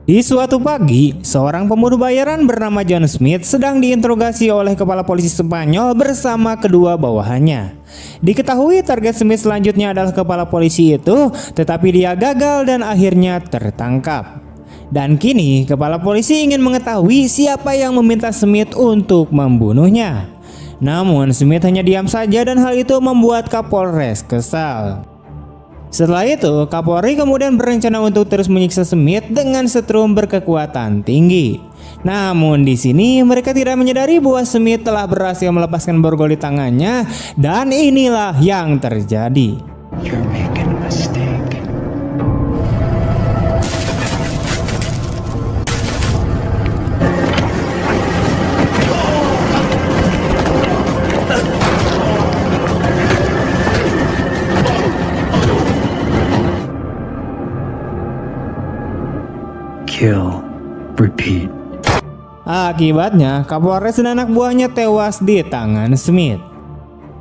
Di suatu pagi, seorang pembunuh bayaran bernama John Smith sedang diinterogasi oleh kepala polisi Spanyol bersama kedua bawahannya. Diketahui target Smith selanjutnya adalah kepala polisi itu, tetapi dia gagal dan akhirnya tertangkap. Dan kini, kepala polisi ingin mengetahui siapa yang meminta Smith untuk membunuhnya. Namun, Smith hanya diam saja dan hal itu membuat Kapolres kesal. Setelah itu, Kapolri kemudian berencana untuk terus menyiksa Smith dengan setrum berkekuatan tinggi. Namun di sini mereka tidak menyadari bahwa Smith telah berhasil melepaskan borgol di tangannya, dan inilah yang terjadi. You're making a mistake. Kill, repeat. Akibatnya, Kapolres dan anak buahnya tewas di tangan Smith.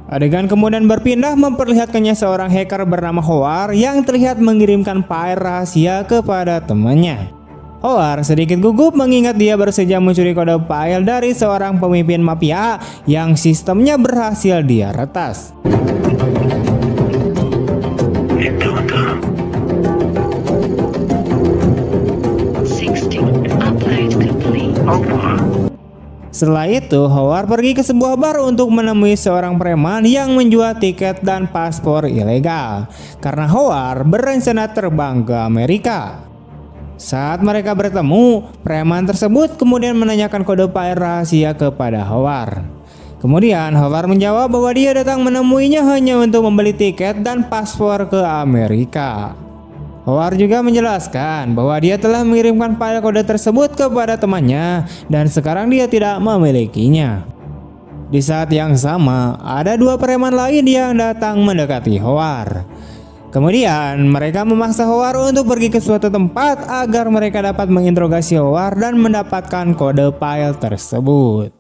Adegan kemudian berpindah memperlihatkannya seorang hacker bernama Howard yang terlihat mengirimkan file rahasia kepada temannya. Howard sedikit gugup mengingat dia baru saja mencuri kode file dari seorang pemimpin mafia yang sistemnya berhasil dia retas. Setelah itu, Howard pergi ke sebuah bar untuk menemui seorang preman yang menjual tiket dan paspor ilegal, karena Howard berencana terbang ke Amerika. Saat mereka bertemu, preman tersebut kemudian menanyakan kode file rahasia kepada Howard. Kemudian Howard menjawab bahwa dia datang menemuinya hanya untuk membeli tiket dan paspor ke Amerika. Howard juga menjelaskan bahwa dia telah mengirimkan file kode tersebut kepada temannya dan sekarang dia tidak memilikinya. Di saat yang sama, ada dua preman lain yang datang mendekati Howard. Kemudian mereka memaksa Howard untuk pergi ke suatu tempat agar mereka dapat menginterogasi Howard dan mendapatkan kode file tersebut.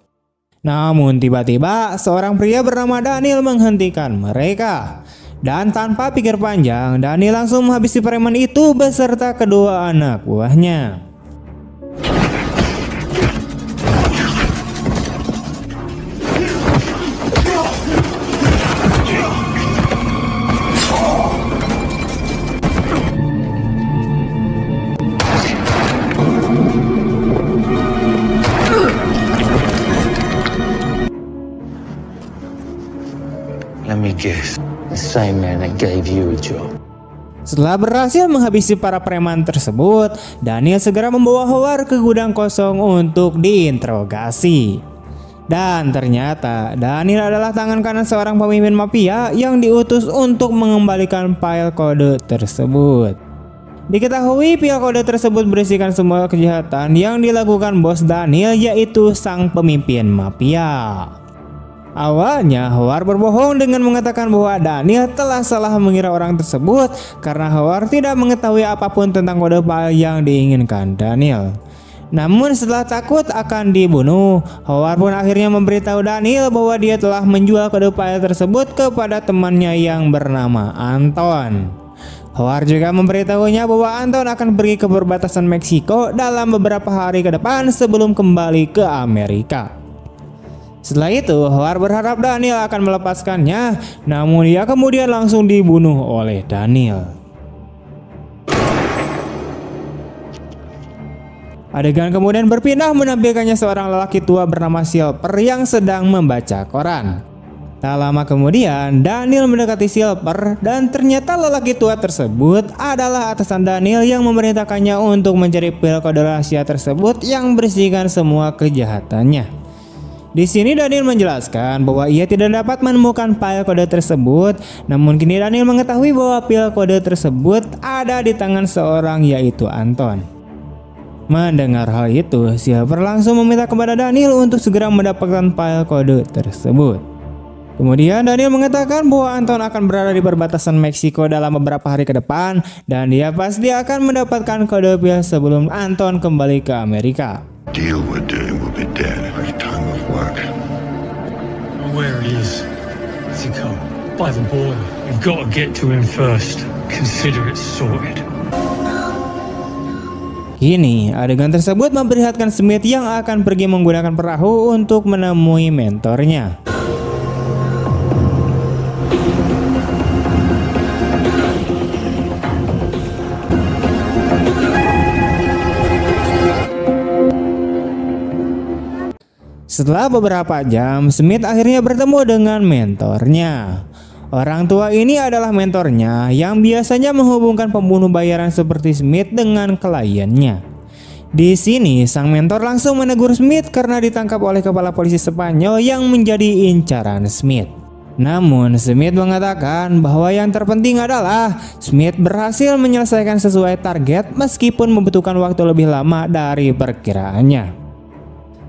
Namun tiba-tiba seorang pria bernama Daniel menghentikan mereka. Dan tanpa pikir panjang, Daniel langsung menghabisi preman itu beserta kedua anak buahnya. Let me guess. The same man that gave you a job. Setelah berhasil menghabisi para preman tersebut, Daniel segera membawa Howard ke gudang kosong untuk diinterogasi. Dan ternyata Daniel adalah tangan kanan seorang pemimpin mafia yang diutus untuk mengembalikan file kode tersebut. Diketahui file kode tersebut berisikan semua kejahatan yang dilakukan bos Daniel, yaitu sang pemimpin mafia. Awalnya Howard berbohong dengan mengatakan bahwa Daniel telah salah mengira orang tersebut karena Howard tidak mengetahui apapun tentang kode file yang diinginkan Daniel. Namun setelah takut akan dibunuh, Howard pun akhirnya memberitahu Daniel bahwa dia telah menjual kode file tersebut kepada temannya yang bernama Anton. Howard juga memberitahunya bahwa Anton akan pergi ke perbatasan Meksiko dalam beberapa hari ke depan sebelum kembali ke Amerika. Setelah itu, Howard berharap Daniel akan melepaskannya, namun dia kemudian langsung dibunuh oleh Daniel. Adegan kemudian berpindah menampilkannya seorang lelaki tua bernama Silver yang sedang membaca koran. Tak lama kemudian, Daniel mendekati Silver dan ternyata lelaki tua tersebut adalah atasan Daniel yang memerintahkannya untuk mencari file kode rahasia tersebut yang berisikan semua kejahatannya. Di sini Daniel menjelaskan bahwa ia tidak dapat menemukan file kode tersebut, namun kini Daniel mengetahui bahwa file kode tersebut ada di tangan seorang, yaitu Anton. Mendengar hal itu, Silver langsung meminta kepada Daniel untuk segera mendapatkan file kode tersebut. Kemudian Daniel mengatakan bahwa Anton akan berada di perbatasan Meksiko dalam beberapa hari ke depan dan dia pasti akan mendapatkan kode file sebelum Anton kembali ke Amerika. Deal we're doing will be dead every time we work. Where he is? To come by the border. We've got to get to him first. Consider it sorted. Kini, adegan tersebut memperlihatkan Smith yang akan pergi menggunakan perahu untuk menemui mentornya. Setelah beberapa jam, Smith akhirnya bertemu dengan mentornya. Orang tua ini adalah mentornya yang biasanya menghubungkan pembunuh bayaran seperti Smith dengan kliennya. Di sini, sang mentor langsung menegur Smith karena ditangkap oleh kepala polisi Spanyol yang menjadi incaran Smith. Namun, Smith mengatakan bahwa yang terpenting adalah Smith berhasil menyelesaikan sesuai target meskipun membutuhkan waktu lebih lama dari perkiraannya.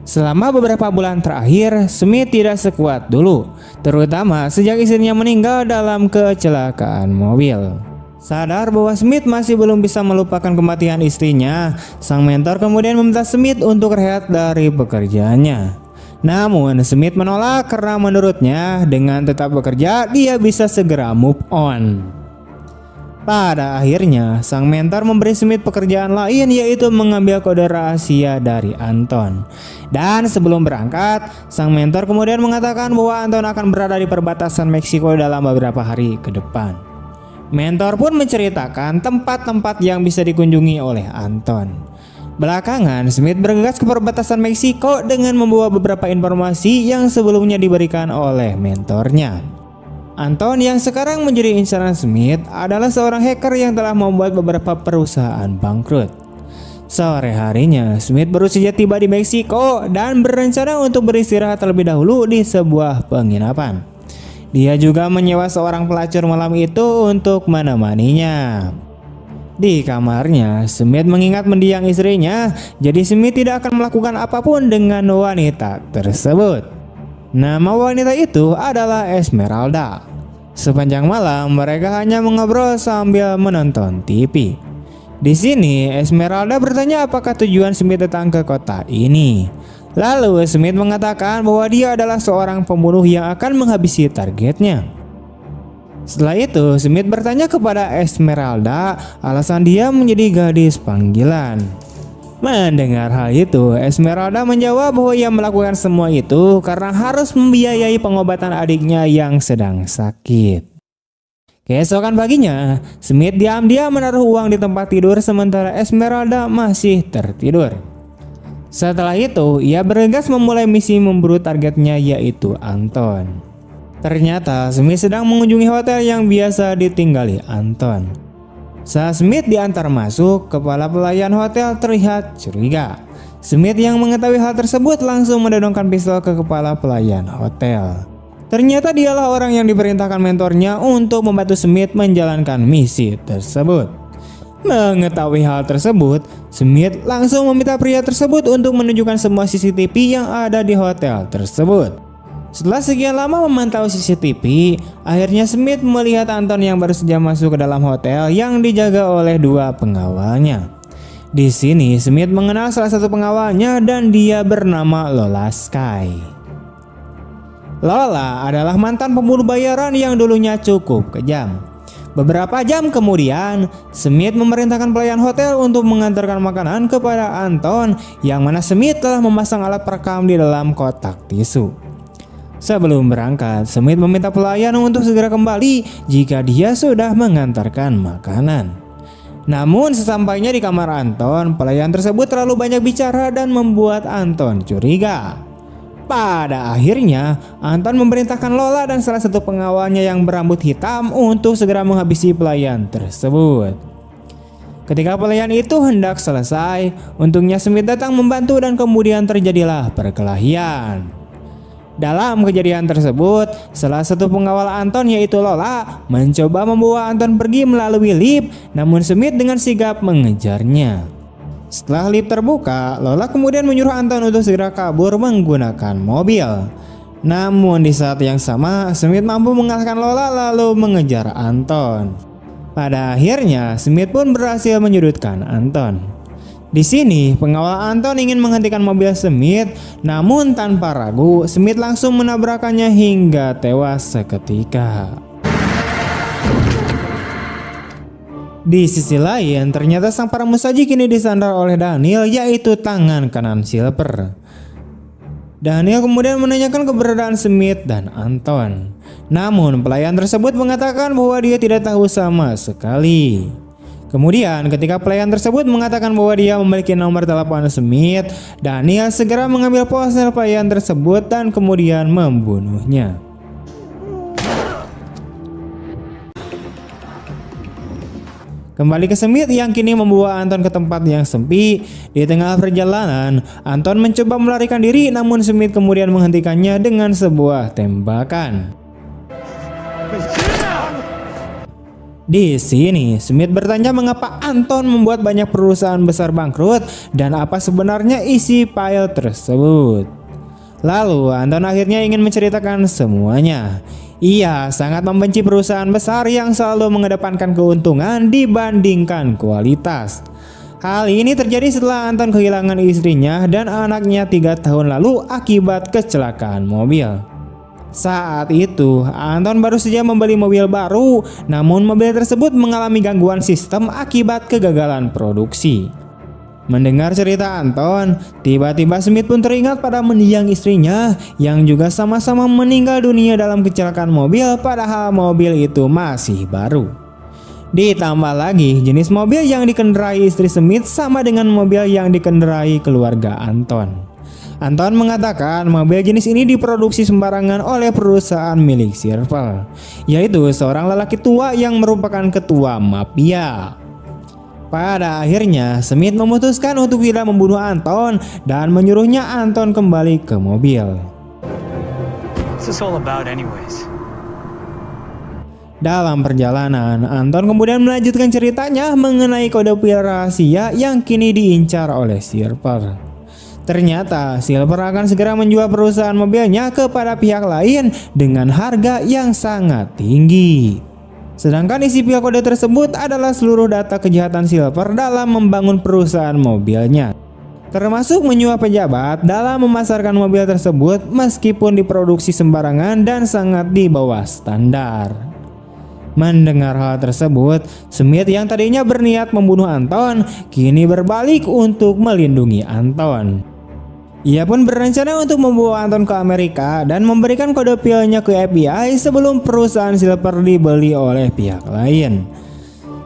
Selama beberapa bulan terakhir, Smith tidak sekuat dulu, terutama sejak istrinya meninggal dalam kecelakaan mobil. Sadar bahwa Smith masih belum bisa melupakan kematian istrinya, sang mentor kemudian meminta Smith untuk rehat dari pekerjaannya. Namun, Smith menolak karena menurutnya dengan tetap bekerja, dia bisa segera move on. Pada akhirnya, sang mentor memberi Smith pekerjaan lain, yaitu mengambil kode rahasia dari Anton. Dan sebelum berangkat, sang mentor kemudian mengatakan bahwa Anton akan berada di perbatasan Meksiko dalam beberapa hari ke depan. Mentor pun menceritakan tempat-tempat yang bisa dikunjungi oleh Anton. Belakangan, Smith bergegas ke perbatasan Meksiko dengan membawa beberapa informasi yang sebelumnya diberikan oleh mentornya. Anton yang sekarang menjadi incaran Smith adalah seorang hacker yang telah membuat beberapa perusahaan bangkrut. Sore harinya, Smith baru saja tiba di Meksiko dan berencana untuk beristirahat terlebih dahulu di sebuah penginapan. Dia juga menyewa seorang pelacur malam itu untuk menemaninya. Di kamarnya, Smith mengingat mendiang istrinya, jadi Smith tidak akan melakukan apapun dengan wanita tersebut. Nama wanita itu adalah Esmeralda. Sepanjang malam mereka hanya mengobrol sambil menonton TV. Di sini Esmeralda bertanya apakah tujuan Smith datang ke kota ini. Lalu Smith mengatakan bahwa dia adalah seorang pembunuh yang akan menghabisi targetnya. Setelah itu Smith bertanya kepada Esmeralda alasan dia menjadi gadis panggilan. Mendengar hal itu, Esmeralda menjawab bahwa ia melakukan semua itu karena harus membiayai pengobatan adiknya yang sedang sakit. Keesokan paginya, Smith diam-diam menaruh uang di tempat tidur sementara Esmeralda masih tertidur. Setelah itu, ia bergegas memulai misi memburu targetnya, yaitu Anton. Ternyata Smith sedang mengunjungi hotel yang biasa ditinggali Anton. Saat Smith diantar masuk, kepala pelayan hotel terlihat curiga. Smith yang mengetahui hal tersebut langsung menodongkan pistol ke kepala pelayan hotel. Ternyata dialah orang yang diperintahkan mentornya untuk membantu Smith menjalankan misi tersebut. Mengetahui hal tersebut, Smith langsung meminta pria tersebut untuk menunjukkan semua CCTV yang ada di hotel tersebut. Setelah sekian lama memantau CCTV, akhirnya Smith melihat Anton yang baru saja masuk ke dalam hotel yang dijaga oleh dua pengawalnya. Di sini Smith mengenal salah satu pengawalnya dan dia bernama Lola Sky. Lola adalah mantan pembunuh bayaran yang dulunya cukup kejam. Beberapa jam kemudian, Smith memerintahkan pelayan hotel untuk mengantarkan makanan kepada Anton, yang mana Smith telah memasang alat perekam di dalam kotak tisu. Sebelum berangkat, Smith meminta pelayan untuk segera kembali jika dia sudah mengantarkan makanan. Namun sesampainya di kamar Anton, pelayan tersebut terlalu banyak bicara dan membuat Anton curiga. Pada akhirnya, Anton memerintahkan Lola dan salah satu pengawalnya yang berambut hitam untuk segera menghabisi pelayan tersebut. Ketika pelayan itu hendak selesai, untungnya Smith datang membantu dan kemudian terjadilah perkelahian. Dalam kejadian tersebut, salah satu pengawal Anton yaitu Lola mencoba membawa Anton pergi melalui lift, namun Smith dengan sigap mengejarnya. Setelah lift terbuka, Lola kemudian menyuruh Anton untuk segera kabur menggunakan mobil. Namun di saat yang sama, Smith mampu mengalahkan Lola lalu mengejar Anton. Pada akhirnya, Smith pun berhasil menyudutkan Anton. Di sini, pengawal Anton ingin menghentikan mobil Smith, namun tanpa ragu, Smith langsung menabrakannya hingga tewas seketika. Di sisi lain, ternyata sang para musaji kini disandar oleh Daniel, yaitu tangan kanan Silver. Daniel kemudian menanyakan keberadaan Smith dan Anton. Namun pelayan tersebut mengatakan bahwa dia tidak tahu sama sekali. Kemudian ketika pelayan tersebut mengatakan bahwa dia memiliki nomor telepon Smith, Daniel segera mengambil ponsel pelayan tersebut dan kemudian membunuhnya. Kembali ke Smith yang kini membawa Anton ke tempat yang sepi. Di tengah perjalanan, Anton mencoba melarikan diri, namun Smith kemudian menghentikannya dengan sebuah tembakan. Di sini, Smith bertanya mengapa Anton membuat banyak perusahaan besar bangkrut dan apa sebenarnya isi file tersebut. Lalu, Anton akhirnya ingin menceritakan semuanya. Ia sangat membenci perusahaan besar yang selalu mengedepankan keuntungan dibandingkan kualitas. Hal ini terjadi setelah Anton kehilangan istrinya dan anaknya 3 tahun lalu akibat kecelakaan mobil. Saat itu, Anton baru saja membeli mobil baru, namun mobil tersebut mengalami gangguan sistem akibat kegagalan produksi. Mendengar cerita Anton, tiba-tiba Smith pun teringat pada mendiang istrinya yang juga sama-sama meninggal dunia dalam kecelakaan mobil, padahal mobil itu masih baru. Ditambah lagi, jenis mobil yang dikendarai istri Smith sama dengan mobil yang dikendarai keluarga Anton. Anton mengatakan mobil jenis ini diproduksi sembarangan oleh perusahaan milik Silver, yaitu seorang lelaki tua yang merupakan ketua mafia. Pada akhirnya, Smith memutuskan untuk tidak membunuh Anton dan menyuruhnya Anton kembali ke mobil. What's this all about anyways? Dalam perjalanan, Anton kemudian melanjutkan ceritanya mengenai kode pil rahasia yang kini diincar oleh Silver. Ternyata Silver akan segera menjual perusahaan mobilnya kepada pihak lain dengan harga yang sangat tinggi. Sedangkan isi pil kode tersebut adalah seluruh data kejahatan Silver dalam membangun perusahaan mobilnya, termasuk menyuap pejabat dalam memasarkan mobil tersebut meskipun diproduksi sembarangan dan sangat di bawah standar. Mendengar hal tersebut, Smith yang tadinya berniat membunuh Anton kini berbalik untuk melindungi Anton. Ia pun berencana untuk membawa Anton ke Amerika dan memberikan kode pilnya ke FBI sebelum perusahaan Silver dibeli oleh pihak lain.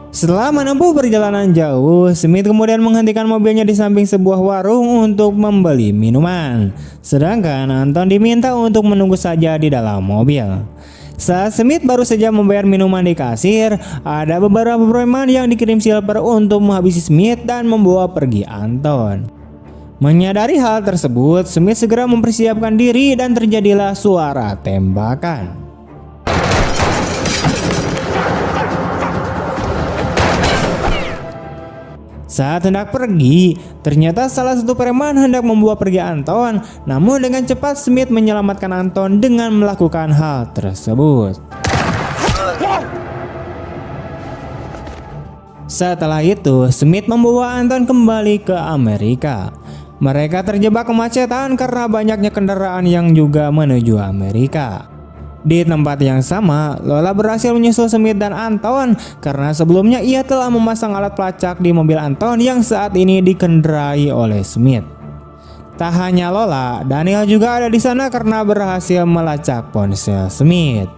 Setelah menempuh perjalanan jauh, Smith kemudian menghentikan mobilnya di samping sebuah warung untuk membeli minuman. Sedangkan Anton diminta untuk menunggu saja di dalam mobil. Saat Smith baru saja membayar minuman di kasir, ada beberapa preman yang dikirim Silver untuk menghabisi Smith dan membawa pergi Anton. Menyadari hal tersebut, Smith segera mempersiapkan diri dan terjadilah suara tembakan. Saat hendak pergi, ternyata salah satu preman hendak membawa pergi Anton, namun dengan cepat Smith menyelamatkan Anton dengan melakukan hal tersebut. Setelah itu, Smith membawa Anton kembali ke Amerika. Mereka terjebak kemacetan karena banyaknya kendaraan yang juga menuju Amerika. Di tempat yang sama, Lola berhasil menyusul Smith dan Anton karena sebelumnya ia telah memasang alat pelacak di mobil Anton yang saat ini dikendarai oleh Smith. Tak hanya Lola, Daniel juga ada di sana karena berhasil melacak ponsel Smith.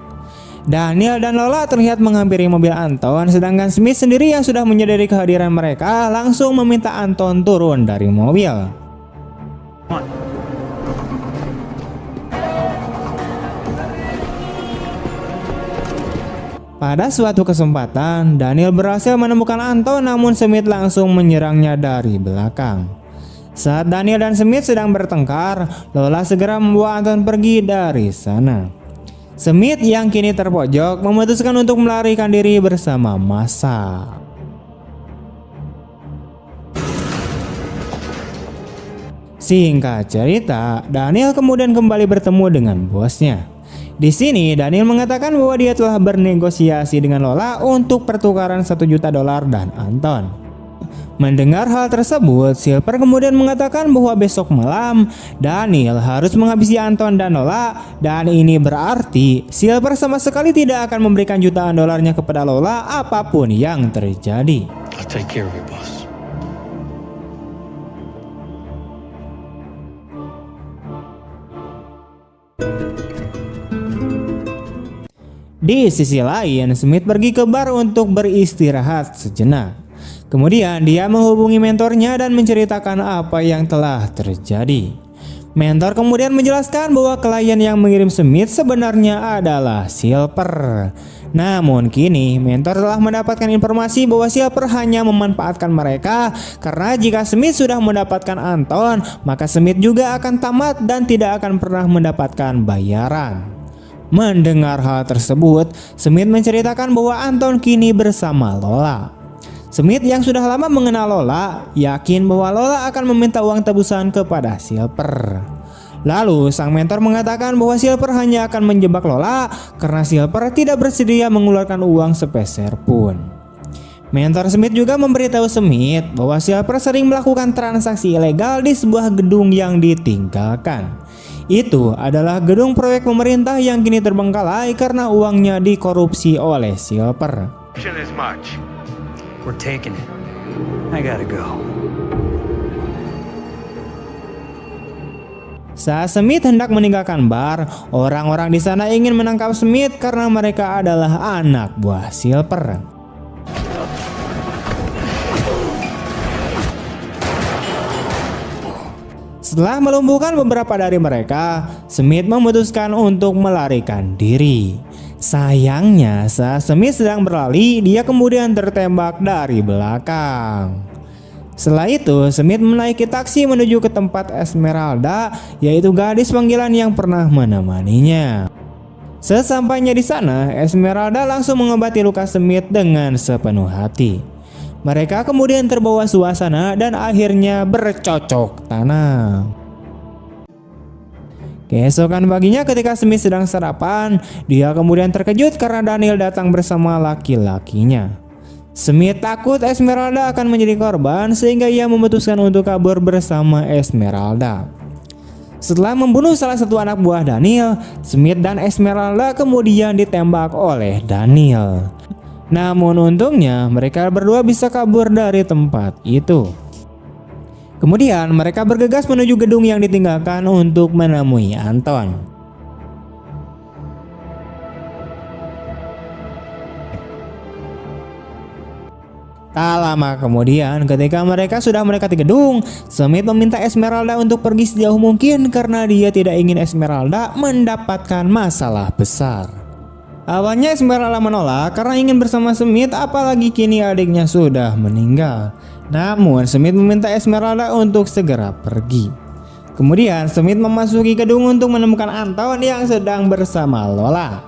Daniel dan Lola terlihat menghampiri mobil Anton, sedangkan Smith sendiri yang sudah menyadari kehadiran mereka langsung meminta Anton turun dari mobil. Pada suatu kesempatan, Daniel berhasil menemukan Anton, namun Smith langsung menyerangnya dari belakang. Saat Daniel dan Smith sedang bertengkar, Lola segera membawa Anton pergi dari sana. Smith yang kini terpojok memutuskan untuk melarikan diri bersama massa. Singkat cerita, Daniel kemudian kembali bertemu dengan bosnya. Di sini Daniel mengatakan bahwa dia telah bernegosiasi dengan Lola untuk pertukaran $1 juta dan Anton. Mendengar hal tersebut, Silver kemudian mengatakan bahwa besok malam Daniel harus menghabisi Anton dan Lola, dan ini berarti Silver sama sekali tidak akan memberikan jutaan dolarnya kepada Lola apapun yang terjadi. I'll take care of it, boss. Di sisi lain, Smith pergi ke bar untuk beristirahat sejenak. Kemudian dia menghubungi mentornya dan menceritakan apa yang telah terjadi. Mentor kemudian menjelaskan bahwa klien yang mengirim Smith sebenarnya adalah Silver. Namun kini mentor telah mendapatkan informasi bahwa Silver hanya memanfaatkan mereka, karena jika Smith sudah mendapatkan Anton, maka Smith juga akan tamat dan tidak akan pernah mendapatkan bayaran. Mendengar hal tersebut, Smith menceritakan bahwa Anton kini bersama Lola. Smith yang sudah lama mengenal Lola yakin bahwa Lola akan meminta uang tebusan kepada Silver. Lalu sang mentor mengatakan bahwa Silver hanya akan menjebak Lola karena Silver tidak bersedia mengeluarkan uang sepeser pun. Mentor Smith juga memberitahu Smith bahwa Silver sering melakukan transaksi ilegal di sebuah gedung yang ditinggalkan. Itu adalah gedung proyek pemerintah yang kini terbengkalai karena uangnya dikorupsi oleh Silver. We're taking it. I gotta go. Saat Smith hendak meninggalkan bar, orang-orang di sana ingin menangkap Smith karena mereka adalah anak buah Silver. Setelah melumpuhkan beberapa dari mereka, Smith memutuskan untuk melarikan diri. Sayangnya, saat Smith sedang berlari, dia kemudian tertembak dari belakang. Setelah itu, Smith menaiki taksi menuju ke tempat Esmeralda, yaitu gadis panggilan yang pernah menemaninya. Sesampainya di sana, Esmeralda langsung mengobati luka Smith dengan sepenuh hati. Mereka kemudian terbawa suasana dan akhirnya bercocok tanam. Keesokan paginya ketika Smith sedang sarapan, dia kemudian terkejut karena Daniel datang bersama laki-lakinya. Smith takut Esmeralda akan menjadi korban sehingga ia memutuskan untuk kabur bersama Esmeralda. Setelah membunuh salah satu anak buah Daniel, Smith dan Esmeralda kemudian ditembak oleh Daniel. Namun untungnya mereka berdua bisa kabur dari tempat itu. Kemudian mereka bergegas menuju gedung yang ditinggalkan untuk menemui Anton. Tak lama kemudian, ketika mereka sudah mendekati gedung, Smith meminta Esmeralda untuk pergi sejauh mungkin karena dia tidak ingin Esmeralda mendapatkan masalah besar. Awalnya Esmeralda menolak karena ingin bersama Smith, apalagi kini adiknya sudah meninggal. Namun Smith meminta Esmeralda untuk segera pergi. Kemudian Smith memasuki gedung untuk menemukan Anton yang sedang bersama Lola.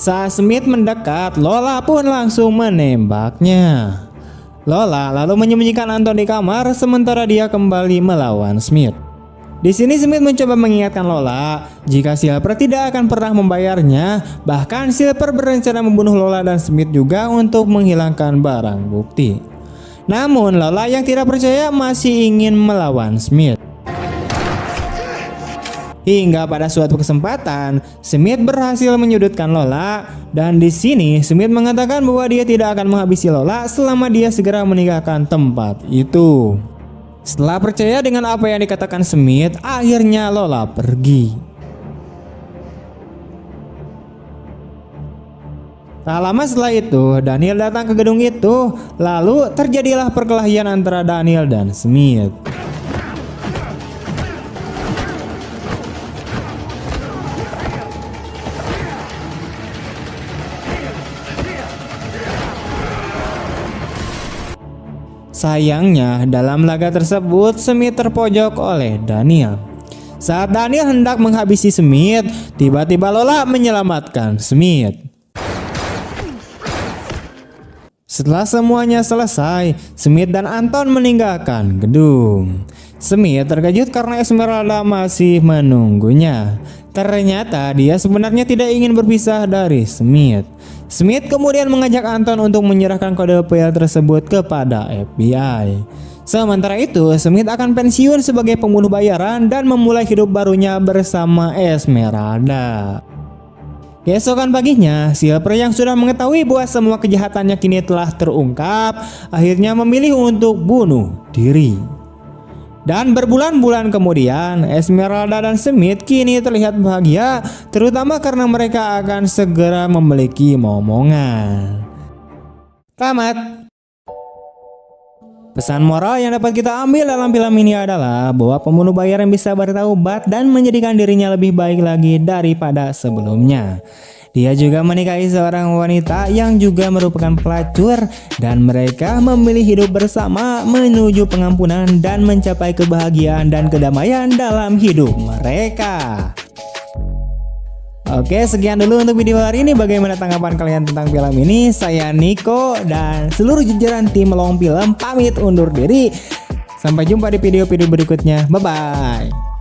Saat Smith mendekat, Lola pun langsung menembaknya. Lola lalu menyembunyikan Anton di kamar sementara dia kembali melawan Smith. Di sini Smith mencoba mengingatkan Lola jika Silver tidak akan pernah membayarnya. Bahkan Silver berencana membunuh Lola dan Smith juga untuk menghilangkan barang bukti. Namun Lola yang tidak percaya masih ingin melawan Smith. Hingga pada suatu kesempatan, Smith berhasil menyudutkan Lola, dan di sini Smith mengatakan bahwa dia tidak akan menghabisi Lola selama dia segera meninggalkan tempat itu. Setelah percaya dengan apa yang dikatakan Smith, akhirnya Lola pergi. Tak lama setelah itu, Daniel datang ke gedung itu, lalu terjadilah perkelahian antara Daniel dan Smith. Sayangnya, dalam laga tersebut Smith terpojok oleh Daniel. Saat Daniel hendak menghabisi Smith, tiba-tiba Lola menyelamatkan Smith. Setelah semuanya selesai, Smith dan Anton meninggalkan gedung. Smith terkejut karena Esmeralda masih menunggunya. Ternyata dia sebenarnya tidak ingin berpisah dari Smith. Smith kemudian mengajak Anton untuk menyerahkan kode file tersebut kepada FBI. Sementara itu, Smith akan pensiun sebagai pembunuh bayaran dan memulai hidup barunya bersama Esmeralda. Keesokan paginya, Silver yang sudah mengetahui bahwa semua kejahatannya kini telah terungkap, akhirnya memilih untuk bunuh diri. Dan berbulan-bulan kemudian, Esmeralda dan Smith kini terlihat bahagia, terutama karena mereka akan segera memiliki momongan. Tamat. Pesan moral yang dapat kita ambil dalam film ini adalah bahwa pembunuh bayaran bisa bertaubat dan menjadikan dirinya lebih baik lagi daripada sebelumnya. Dia juga menikahi seorang wanita yang juga merupakan pelacur dan mereka memilih hidup bersama menuju pengampunan dan mencapai kebahagiaan dan kedamaian dalam hidup mereka. Oke, sekian dulu untuk video hari ini. Bagaimana tanggapan kalian tentang film ini? Saya Niko dan seluruh jajaran tim Long Film pamit undur diri. Sampai jumpa di video-video berikutnya. Bye-bye.